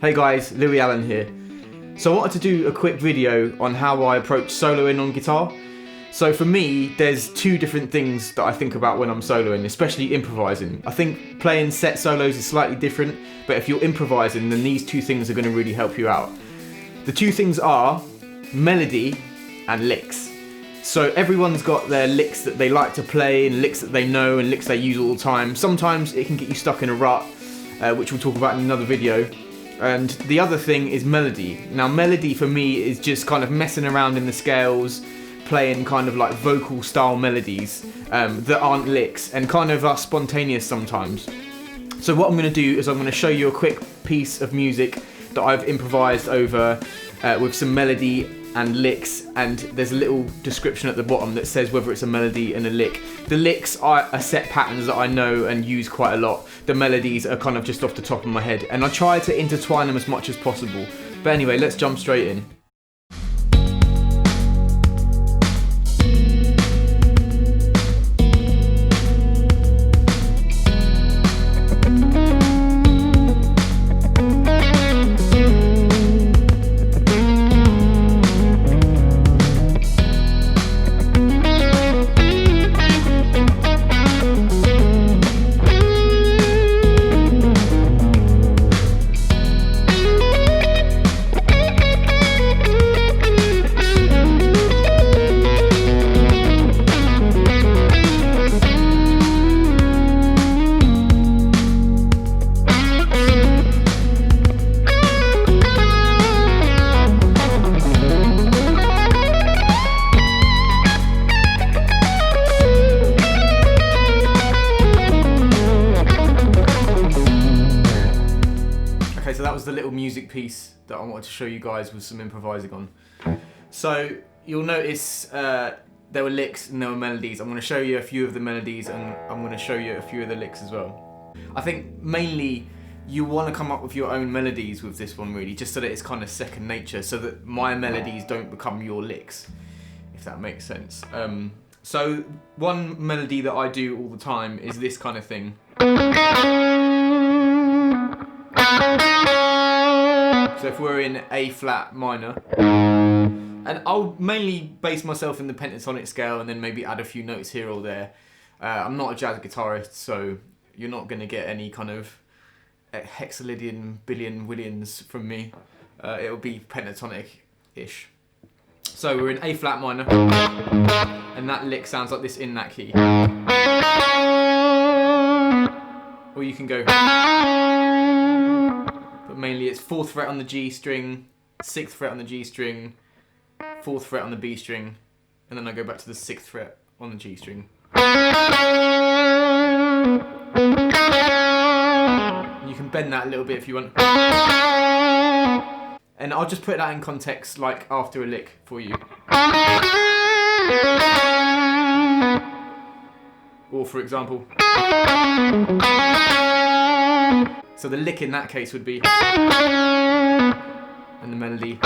Hey guys, Louis Allen here. So I wanted to do a quick video on how I approach soloing on guitar. So for me, there's two different things that I think about when I'm soloing, especially improvising. I think playing set solos is slightly different, but if you're improvising, then these two things are going to really help you out. The two things are melody and licks. So everyone's got their licks that they like to play and licks that they know and licks they use all the time. Sometimes it can get you stuck in a rut, which we'll talk about in another video. And the other thing is melody. Now melody for me is just kind of messing around in the scales, playing kind of like vocal style melodies that aren't licks and kind of are spontaneous sometimes. So what I'm going to do is I'm going to show you a quick piece of music that I've improvised over with some melody and licks, and there's a little description at the bottom that says whether it's a melody and a lick. The licks are set patterns that I know and use quite a lot. The melodies are kind of just off the top of my head, and I try to intertwine them as much as possible. But anyway, let's jump straight in. So that was the little music piece that I wanted to show you guys with some improvising on. So you'll notice there were licks and there were melodies. I'm going to show you a few of the melodies and I'm going to show you a few of the licks as well. I think mainly you want to come up with your own melodies with this one really, just so that it's kind of second nature, so that my melodies don't become your licks, if that makes sense. So one melody that I do all the time is this kind of thing. So if we're in A flat minor, and I'll mainly base myself in the pentatonic scale and then maybe add a few notes here or there. I'm not a jazz guitarist, so you're not going to get any kind of hexalydian, billion, willions from me. It'll be pentatonic-ish. So we're in A flat minor, and that lick sounds like this in that key. Or you can go, but mainly it's 4th fret on the G string, 6th fret on the G string, 4th fret on the B string, and then I go back to the 6th fret on the G string. And you can bend that a little bit if you want. And I'll just put that in context, like after a lick for you. Or for example. So the lick in that case would be, and the melody.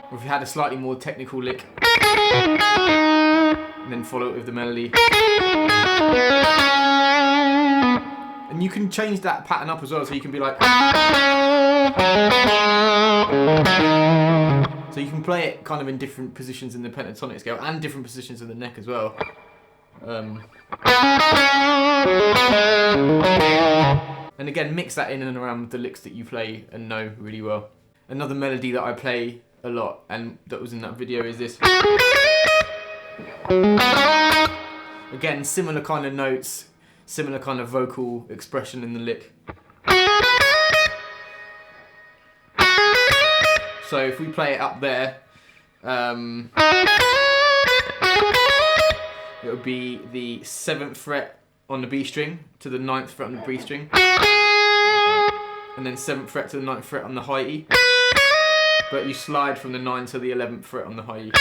Or if you had a slightly more technical lick, and then follow it with the melody. And you can change that pattern up as well, so you can be like. So you can play it kind of in different positions in the pentatonic scale and different positions in the neck as well. And again, mix that in and around with the licks that you play and know really well. Another melody that I play a lot and that was in that video is this. Again, similar kind of notes, similar kind of vocal expression in the lick. So if we play it up there, it would be the 7th fret on the B string to the 9th fret on the B string, and then 7th fret to the 9th fret on the high E, but you slide from the 9th to the 11th fret on the high E.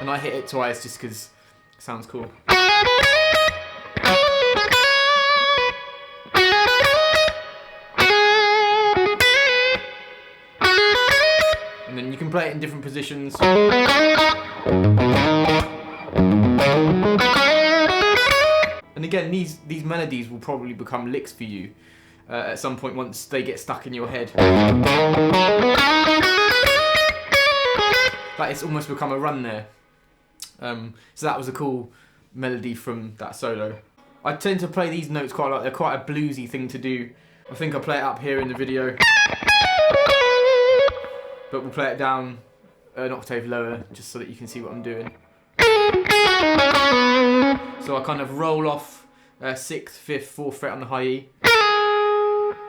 And I hit it twice just because it sounds cool. And then you can play it in different positions. And again, these melodies will probably become licks for you. at some point once they get stuck in your head. But it's almost become a run there. So that was a cool melody from that solo. I tend to play these notes quite a lot. They're quite a bluesy thing to do. I think I'll play it up here in the video. But we'll play it down an octave lower just so that you can see what I'm doing. So I kind of roll off 6th, 5th, 4th fret on the high E,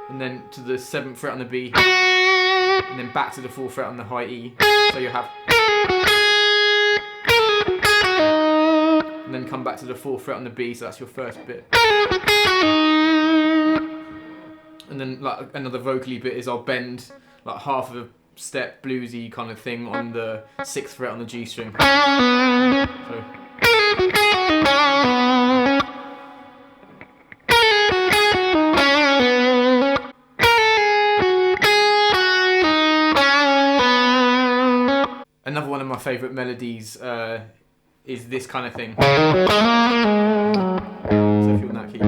and then to the 7th fret on the B, and then back to the 4th fret on the high E. So you have, and then come back to the 4th fret on the B. So that's your first bit. And then like another vocally bit is I'll bend like half of a step bluesy kind of thing on the 6th fret on the G string. So. Another one of my favourite melodies is this kind of thing. So if you're on that key.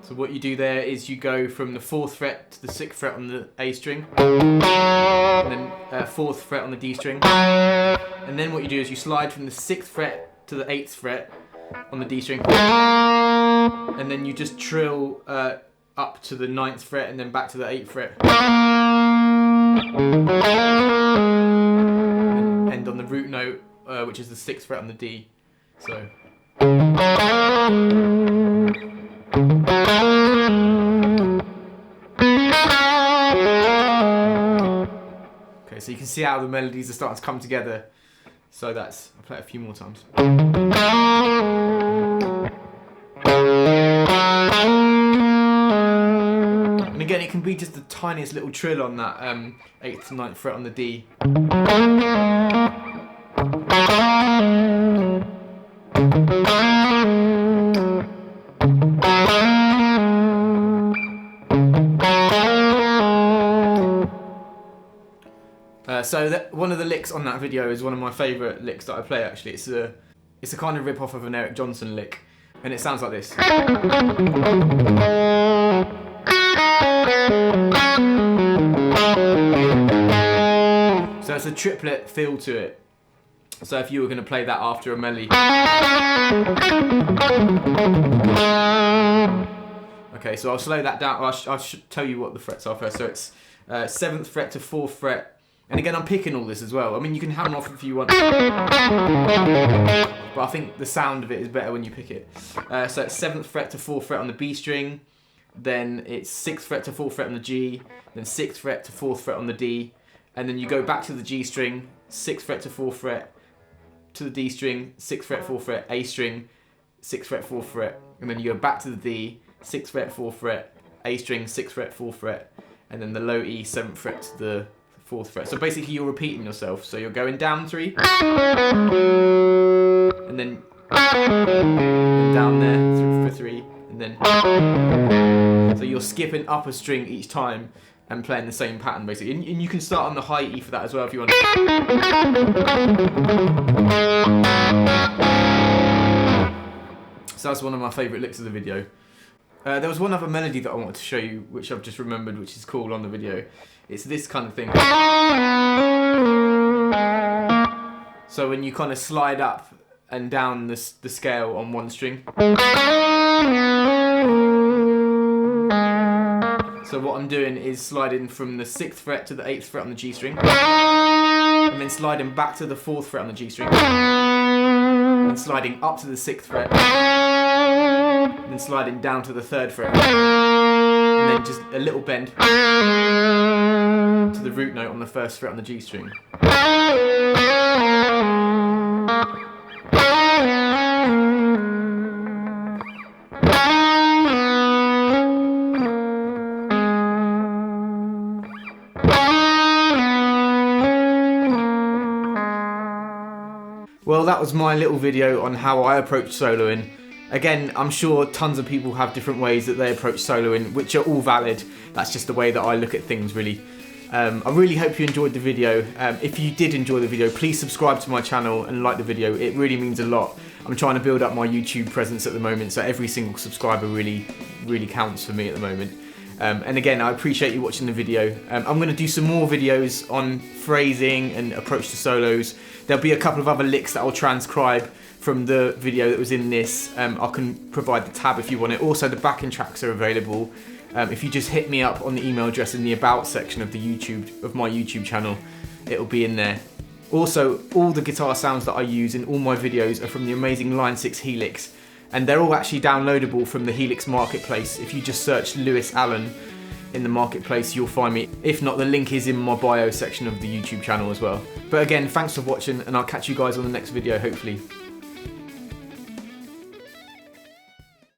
So what you do there is you go from the 4th fret to the 6th fret on the A string, and then 4th fret on the D string, and then what you do is you slide from the 6th fret to the 8th fret on the D string, and then you just trill up to the 9th fret and then back to the 8th fret, and end on the root note, which is the 6th fret on the D. So. Okay, so you can see how the melodies are starting to come together. So that's, I'll play it a few more times. And again, it can be just the tiniest little trill on that 8th to 9th fret on the D. So one of the licks on that video is one of my favourite licks that I play actually. It's a kind of rip-off of an Eric Johnson lick, and it sounds like this. So it's a triplet feel to it. So if you were going to play that after a melody. Okay, so I'll slow that down. I'll tell you what the frets are first. So it's 7th fret to 4th fret. And again, I'm picking all this as well. I mean, you can hammer off if you want. But I think the sound of it is better when you pick it. So it's 7th fret to 4th fret on the B string. Then it's 6th fret to 4th fret on the G. Then 6th fret to 4th fret on the D. And then you go back to the G string, 6th fret to 4th fret to the D string, 6th fret, 4th fret, A string, 6th fret, 4th fret. And then you go back to the D, 6th fret, 4th fret, A string, 6th fret, 4th fret. And then the low E, 7th fret to the 4th fret. So basically you're repeating yourself. So you're going down 3, and then down there for 3, and then. So you're skipping up a string each time and playing the same pattern basically. And you can start on the high E for that as well if you want. So that's one of my favourite licks of the video. There was one other melody that I wanted to show you, which I've just remembered, which is cool on the video. It's this kind of thing. So when you kind of slide up and down the scale on one string. So what I'm doing is sliding from the 6th fret to the 8th fret on the G string, and then sliding back to the 4th fret on the G string, and sliding up to the 6th fret, and then sliding down to the 3rd fret, and then just a little bend to the root note on the 1st fret on the G string. Well, that was my little video on how I approach soloing. Again, I'm sure tons of people have different ways that they approach soloing, which are all valid. That's just the way that I look at things, really. I really hope you enjoyed the video. If you did enjoy the video, please subscribe to my channel and like the video. It really means a lot. I'm trying to build up my YouTube presence at the moment, so every single subscriber really counts for me at the moment. And again, I appreciate you watching the video. I'm going to do some more videos on phrasing and approach to solos. There'll be a couple of other licks that I'll transcribe from the video that was in this. I can provide the tab if you want it. Also, the backing tracks are available. If you just hit me up on the email address in the About section of my YouTube channel, it'll be in there. Also, all the guitar sounds that I use in all my videos are from the amazing Line 6 Helix, and they're all actually downloadable from the Helix Marketplace. If you just search Lewis Allen in the Marketplace, you'll find me. If not, the link is in my bio section of the YouTube channel as well. But again, thanks for watching, and I'll catch you guys on the next video, hopefully.